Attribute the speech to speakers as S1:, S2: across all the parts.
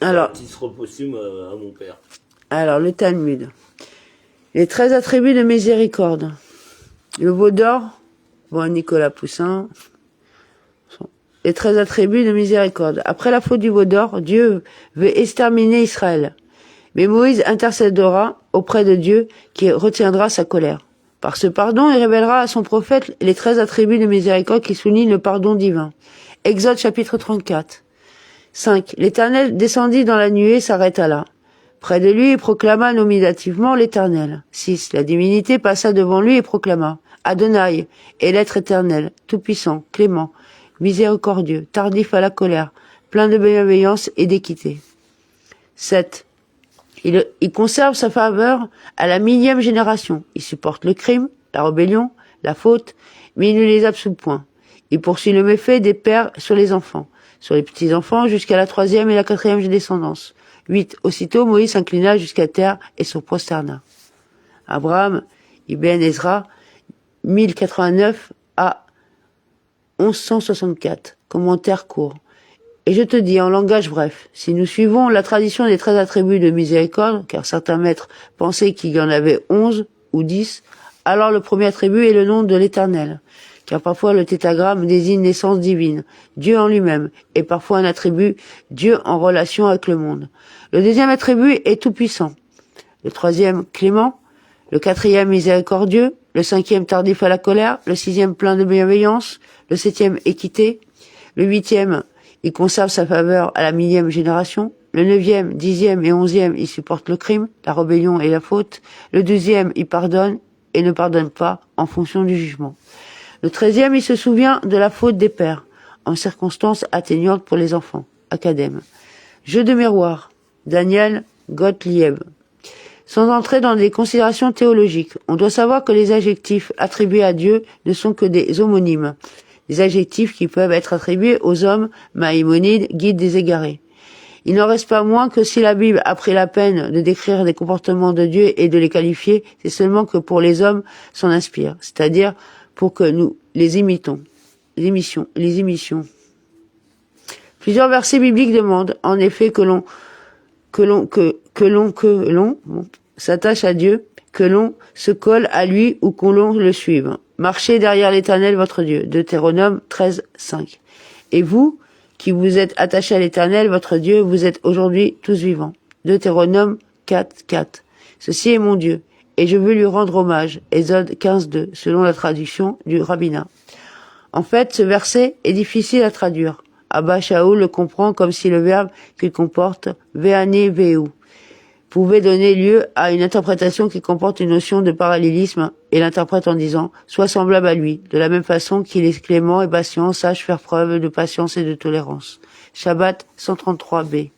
S1: Alors,
S2: titre posthume à mon père.
S1: Alors, le Talmud. Les 13 attributs de miséricorde. Le veau d'or, bon, Nicolas Poussin. Les 13 attributs de miséricorde. Après la faute du veau d'or, Dieu veut exterminer Israël. Mais Moïse intercédera auprès de Dieu qui retiendra sa colère. Par ce pardon, il révélera à son prophète les 13 attributs de miséricorde qui soulignent le pardon divin. Exode chapitre 34. 5. L'Éternel descendit dans la nuée, s'arrêta là. Près de lui, il proclama nominativement l'Éternel. 6. La divinité passa devant lui et proclama Adonai est l'être éternel, tout-puissant, clément, miséricordieux, tardif à la colère, plein de bienveillance et d'équité. 7. Il conserve sa faveur à la 1000e génération. Il supporte le crime, la rébellion, la faute, mais il ne les absout point. Il poursuit le méfait des pères sur les enfants, sur les petits-enfants jusqu'à la 3e et la 4e descendance. 8. Aussitôt Moïse s'inclina jusqu'à terre et se prosterna. Abraham, Ibn Ezra, 1089 à 1164. Commentaire court. Et je te dis en langage bref, si nous suivons la tradition des 13 attributs de miséricorde, car certains maîtres pensaient qu'il y en avait 11 ou 10, alors le premier attribut est le nom de l'Éternel, car parfois le tétragramme désigne l'essence divine, Dieu en lui-même, et parfois un attribut, Dieu en relation avec le monde. Le deuxième attribut est tout-puissant, le troisième clément, le quatrième miséricordieux, le cinquième tardif à la colère, le sixième plein de bienveillance, le septième équité, le huitième il conserve sa faveur à la 1000e génération. Le 9e, 10e et 11e, il supporte le crime, la rébellion et la faute. Le 12e, il pardonne et ne pardonne pas en fonction du jugement. Le 13e, il se souvient de la faute des pères, en circonstances atteignantes pour les enfants. Acadème. Jeu de miroir. Daniel Gottlieb. Sans entrer dans des considérations théologiques, on doit savoir que les adjectifs attribués à Dieu ne sont que des homonymes. Des adjectifs qui peuvent être attribués aux hommes, Maïmonide, guide des égarés. Il n'en reste pas moins que si la Bible a pris la peine de décrire les comportements de Dieu et de les qualifier, c'est seulement que pour les hommes s'en inspire, c'est-à-dire pour que nous les imitons. Les émissions. Plusieurs versets bibliques demandent, en effet, que l'on s'attache à Dieu, que l'on se colle à lui ou que l'on le suive. Marchez derrière l'Éternel votre Dieu. Deutéronome 13, 5. Et vous, qui vous êtes attachés à l'Éternel votre Dieu, vous êtes aujourd'hui tous vivants. Deutéronome 4, 4. Ceci est mon Dieu, et je veux lui rendre hommage. Exode 15, 2, selon la traduction du rabbinat. En fait, ce verset est difficile à traduire. Abba Shaul le comprend comme si le verbe qu'il comporte, ve'ane ve'u, pouvait donner lieu à une interprétation qui comporte une notion de parallélisme et l'interprète en disant « Sois semblable à lui, de la même façon qu'il est clément et patient, sache faire preuve de patience et de tolérance. » Shabbat 133b.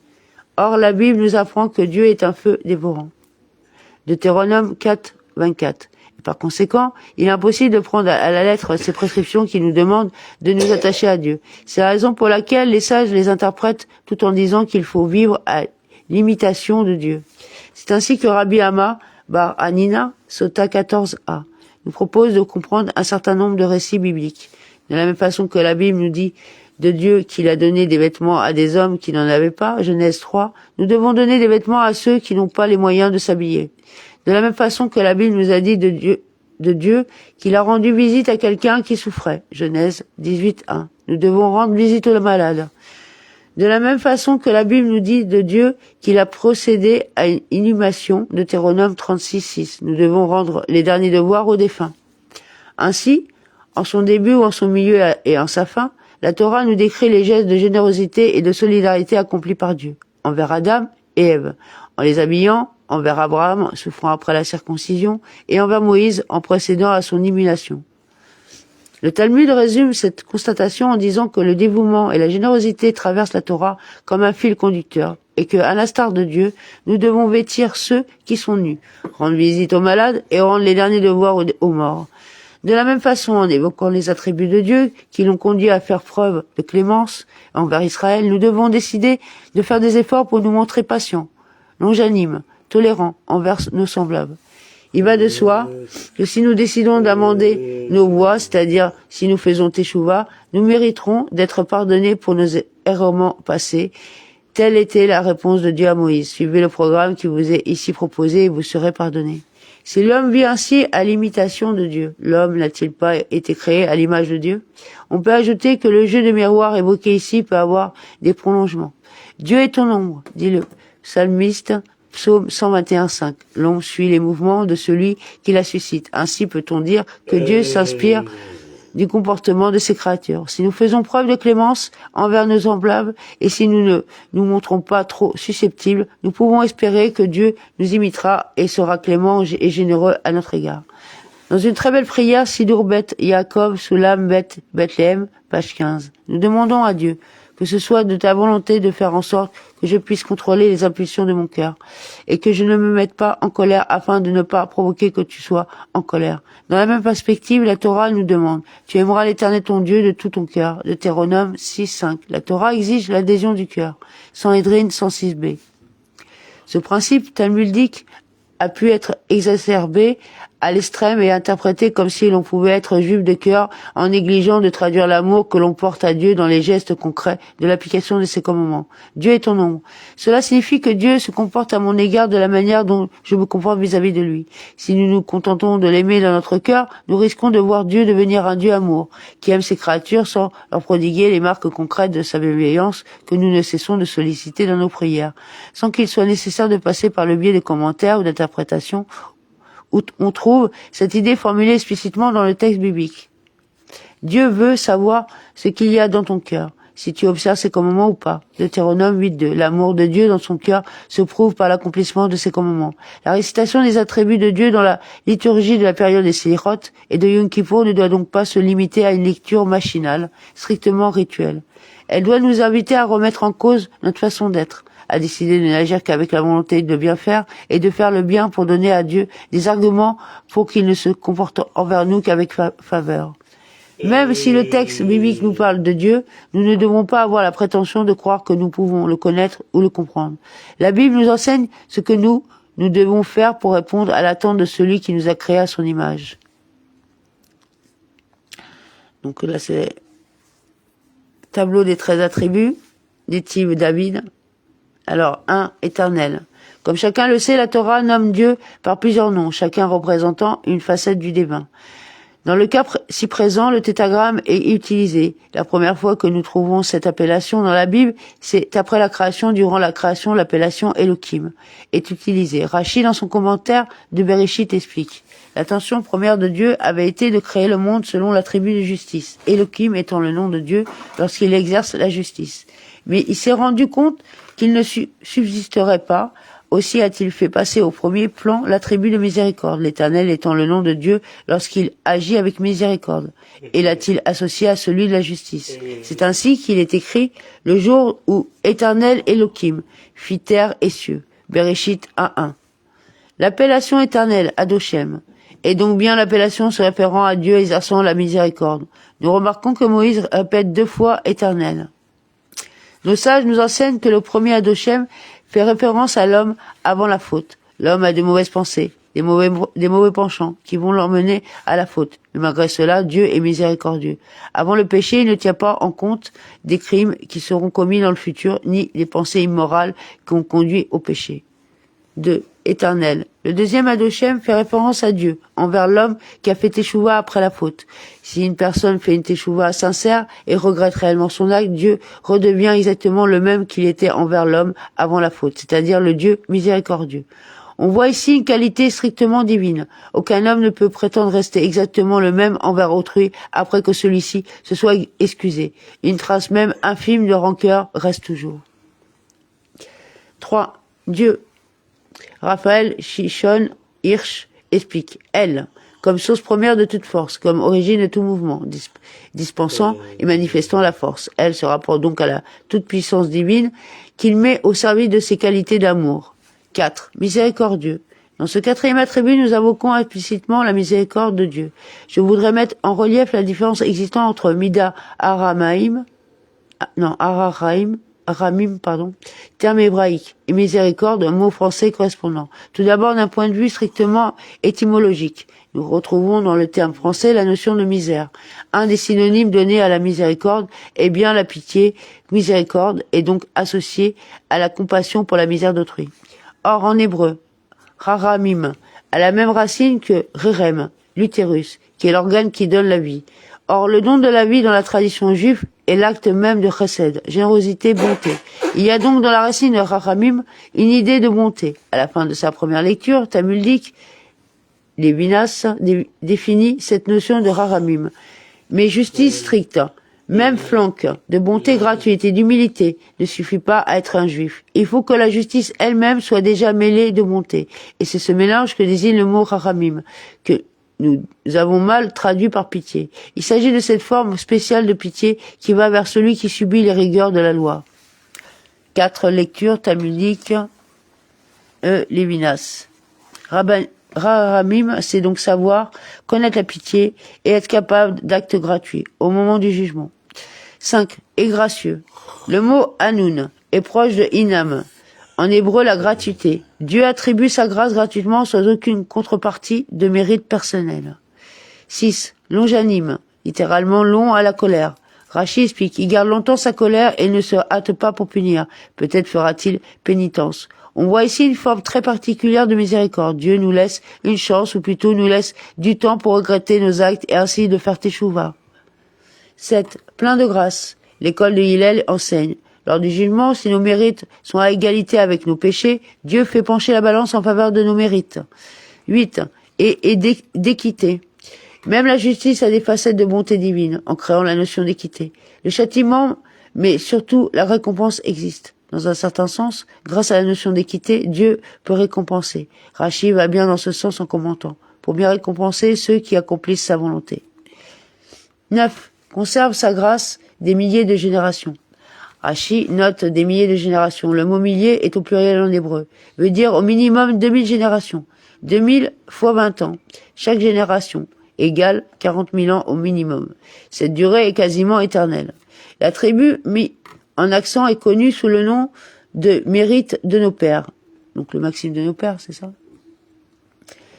S1: Or, la Bible nous apprend que Dieu est un feu dévorant. Deutéronome 4, 24. Et par conséquent, il est impossible de prendre à la lettre ces prescriptions qui nous demandent de nous attacher à Dieu. C'est la raison pour laquelle les sages les interprètent tout en disant qu'il faut vivre à l'imitation de Dieu. C'est ainsi que Rabbi Amma Bar Hanina, Sota 14a, nous propose de comprendre un certain nombre de récits bibliques. De la même façon que la Bible nous dit de Dieu qu'il a donné des vêtements à des hommes qui n'en avaient pas, Genèse 3, nous devons donner des vêtements à ceux qui n'ont pas les moyens de s'habiller. De la même façon que la Bible nous a dit de Dieu qu'il a rendu visite à quelqu'un qui souffrait, Genèse 18.1. Nous devons rendre visite aux malades. De la même façon que la Bible nous dit de Dieu qu'il a procédé à une inhumation, Deutéronome 36.6. Nous devons rendre les derniers devoirs aux défunts. Ainsi, en son début ou en son milieu et en sa fin, la Torah nous décrit les gestes de générosité et de solidarité accomplis par Dieu, envers Adam et Ève, en les habillant, envers Abraham, souffrant après la circoncision, et envers Moïse, en procédant à son immolation. Le Talmud résume cette constatation en disant que le dévouement et la générosité traversent la Torah comme un fil conducteur et que, à l'instar de Dieu, nous devons vêtir ceux qui sont nus, rendre visite aux malades et rendre les derniers devoirs aux morts. De la même façon, en évoquant les attributs de Dieu qui l'ont conduit à faire preuve de clémence envers Israël, nous devons décider de faire des efforts pour nous montrer patients, longanimes, tolérants envers nos semblables. Il va de soi que si nous décidons d'amender nos voies, c'est-à-dire si nous faisons teshuva, nous mériterons d'être pardonnés pour nos errements passés Telle était la réponse de Dieu à Moïse. Suivez le programme qui vous est ici proposé et vous serez pardonné. Si l'homme vit ainsi à l'imitation de Dieu, l'homme n'a-t-il pas été créé à l'image de Dieu? On peut ajouter que le jeu de miroir évoqué ici peut avoir des prolongements. Dieu est ton ombre, dit le psalmiste, psaume 121:5. L'ombre suit les mouvements de celui qui la suscite. Ainsi peut-on dire que Dieu s'inspire du comportement de ses créatures. Si nous faisons preuve de clémence envers nos semblables et si nous ne nous montrons pas trop susceptibles, nous pouvons espérer que Dieu nous imitera et sera clément et généreux à notre égard. Dans une très belle prière, Sidour Beth Yaakov Soulam Beth Bethléem, page 15. Nous demandons à Dieu que ce soit de ta volonté de faire en sorte que je puisse contrôler les impulsions de mon cœur et que je ne me mette pas en colère afin de ne pas provoquer que tu sois en colère. Dans la même perspective, la Torah nous demande « Tu aimeras l'Éternel ton Dieu de tout ton cœur » Deutéronome 6:5. La Torah exige l'adhésion du cœur. Sanhédrin 106b. Ce principe talmudique a pu être exacerbé à l'extrême et interprété comme si l'on pouvait être juif de cœur en négligeant de traduire l'amour que l'on porte à Dieu dans les gestes concrets de l'application de ses commandements. Dieu est ton ombre. Cela signifie que Dieu se comporte à mon égard de la manière dont je me comporte vis-à-vis de lui. Si nous nous contentons de l'aimer dans notre cœur, nous risquons de voir Dieu devenir un Dieu amour, qui aime ses créatures sans leur prodiguer les marques concrètes de sa bienveillance que nous ne cessons de solliciter dans nos prières, sans qu'il soit nécessaire de passer par le biais de commentaires ou d'interprétations où on trouve cette idée formulée explicitement dans le texte biblique. Dieu veut savoir ce qu'il y a dans ton cœur, si tu observes ses commandements ou pas. Deutéronome 8:2. L'amour de Dieu dans son cœur se prouve par l'accomplissement de ses commandements. La récitation des attributs de Dieu dans la liturgie de la période des Sélirot et de Yom Kippour ne doit donc pas se limiter à une lecture machinale, strictement rituelle. Elle doit nous inviter à remettre en cause notre façon d'être, à décider de n'agir qu'avec la volonté de bien faire et de faire le bien pour donner à Dieu des arguments pour qu'il ne se comporte envers nous qu'avec faveur. Même si le texte biblique nous parle de Dieu, nous ne devons pas avoir la prétention de croire que nous pouvons le connaître ou le comprendre. La Bible nous enseigne ce que nous devons faire pour répondre à l'attente de celui qui nous a créés à son image. Donc là, c'est tableau des 13 attributs, dit-il David. Alors, 1, éternel. Comme chacun le sait, la Torah nomme Dieu par plusieurs noms, chacun représentant une facette du divin. Dans le cas si présent, le tétragramme est utilisé. La première fois que nous trouvons cette appellation dans la Bible, c'est après la création. Durant la création, l'appellation Elohim est utilisée. Rachi, dans son commentaire de Bereshit, explique: l'intention première de Dieu avait été de créer le monde selon l'attribut de justice, Elohim étant le nom de Dieu lorsqu'il exerce la justice. Mais il s'est rendu compte qu'il ne subsisterait pas. Aussi a-t-il fait passer au premier plan l'attribut de miséricorde, l'Éternel étant le nom de Dieu lorsqu'il agit avec miséricorde, et l'a-t-il associé à celui de la justice. C'est ainsi qu'il est écrit le jour où Éternel Elohim fit terre et cieux, Bereshit 1:1. L'appellation éternelle, Adoshem, est donc bien l'appellation se référant à Dieu exerçant la miséricorde. Nous remarquons que Moïse répète 2 fois Éternel. Nos sages nous enseignent que le premier Adoshem fait référence à l'homme avant la faute. L'homme a de mauvaises pensées, des mauvais penchants qui vont l'emmener à la faute. Mais malgré cela, Dieu est miséricordieux. Avant le péché, il ne tient pas en compte des crimes qui seront commis dans le futur, ni des pensées immorales qui ont conduit au péché. 2. Éternel. Le deuxième Adoshem fait référence à Dieu, envers l'homme qui a fait teshuva après la faute. Si une personne fait une teshuva sincère et regrette réellement son acte, Dieu redevient exactement le même qu'il était envers l'homme avant la faute, c'est-à-dire le Dieu miséricordieux. On voit ici une qualité strictement divine. Aucun homme ne peut prétendre rester exactement le même envers autrui après que celui-ci se soit excusé. Une trace même infime de rancœur reste toujours. 3. Dieu. Raphaël Shishon Hirsch explique elle comme source première de toute force, comme origine de tout mouvement, dispensant et manifestant la force. Elle se rapporte donc à la toute-puissance divine qu'il met au service de ses qualités d'amour. 4. Miséricordieux. Dans ce 4e attribut, nous invoquons implicitement la miséricorde de Dieu. Je voudrais mettre en relief la différence existant entre Mida Araraim, Ramim, terme hébraïque, et miséricorde, un mot français correspondant. Tout d'abord, d'un point de vue strictement étymologique, nous retrouvons dans le terme français la notion de misère. Un des synonymes donnés à la miséricorde est bien la pitié. Miséricorde est donc associée à la compassion pour la misère d'autrui. Or, en hébreu, raramim a la même racine que rerem, l'utérus, qui est l'organe qui donne la vie. Or, le don de la vie dans la tradition juive est l'acte même de chesed, générosité, bonté. Il y a donc dans la racine de raramim une idée de bonté. À la fin de sa première lecture, talmudique, Lévinas définit cette notion de raramim. Mais justice stricte, même flanque, de bonté gratuite et d'humilité ne suffit pas à être un juif. Il faut que la justice elle-même soit déjà mêlée de bonté. Et c'est ce mélange que désigne le mot raramim, que nous avons mal traduit par pitié. Il s'agit de cette forme spéciale de pitié qui va vers celui qui subit les rigueurs de la loi. 4 lectures talmudiques, Lévinas. Rahamim, c'est donc savoir, connaître la pitié et être capable d'actes gratuits au moment du jugement. 5. Et gracieux. Le mot Hanoun est proche de Inam. En hébreu, la gratuité. Dieu attribue sa grâce gratuitement sans aucune contrepartie de mérite personnel. 6. Longanime, littéralement long à la colère. Rachi explique, il garde longtemps sa colère et ne se hâte pas pour punir. Peut-être fera-t-il pénitence. On voit ici une forme très particulière de miséricorde. Dieu nous laisse une chance, ou plutôt nous laisse du temps pour regretter nos actes et ainsi de faire teshuva. 7. Plein de grâce. L'école de Hillel enseigne. Lors du jugement, si nos mérites sont à égalité avec nos péchés, Dieu fait pencher la balance en faveur de nos mérites. 8. Et d'équité. Même la justice a des facettes de bonté divine, en créant la notion d'équité. Le châtiment, mais surtout la récompense existe. Dans un certain sens, grâce à la notion d'équité, Dieu peut récompenser. Rachi va bien dans ce sens en commentant, pour bien récompenser ceux qui accomplissent sa volonté. 9. Conserve sa grâce des milliers de générations. Rachi note des milliers de générations. Le mot millier est au pluriel en hébreu. Veut dire au minimum 2000 générations. 2000 fois 20 ans. Chaque génération égale 40 000 ans au minimum. Cette durée est quasiment éternelle. L'attribut mis en accent est connu sous le nom de mérite de nos pères. Donc le maxime de nos pères, c'est ça?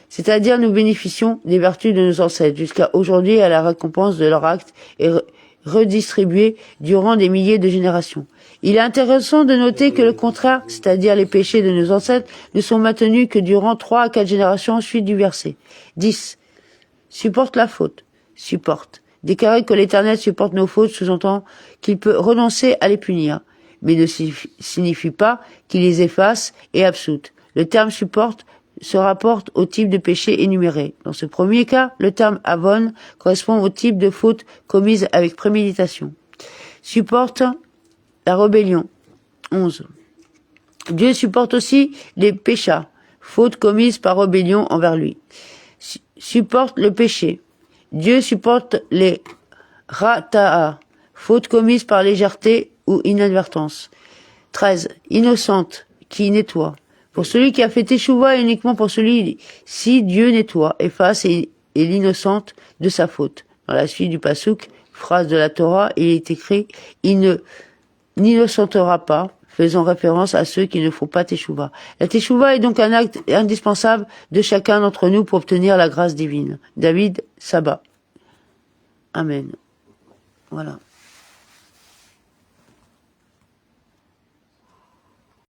S1: C'est-à-dire nous bénéficions des vertus de nos ancêtres jusqu'à aujourd'hui à la récompense de leurs actes et redistribués durant des milliers de générations. Il est intéressant de noter que le contraire, c'est-à-dire les péchés de nos ancêtres, ne sont maintenus que durant 3 à 4 générations suite du verset. 10. Supporte la faute. Supporte. Déclarer que l'Éternel supporte nos fautes sous-entend qu'il peut renoncer à les punir, mais ne signifie pas qu'il les efface et absoute. Le terme supporte se rapporte au type de péché énuméré. Dans ce premier cas, le terme avon correspond au type de faute commise avec préméditation. Supporte la rébellion. 11. Dieu supporte aussi les péchas, fautes commises par rébellion envers lui. Supporte le péché. Dieu supporte les rata'a, fautes commises par légèreté ou inadvertance. 13. Innocente, qui nettoie. Pour celui qui a fait teshuva et uniquement pour celui-ci, Dieu nettoie, efface et l'innocente de sa faute. Dans la suite du pasuk, phrase de la Torah, il est écrit « Il ne n'innocentera pas », faisant référence à ceux qui ne font pas teshuva. La teshuva est donc un acte indispensable de chacun d'entre nous pour obtenir la grâce divine. David Saba. Amen. Voilà.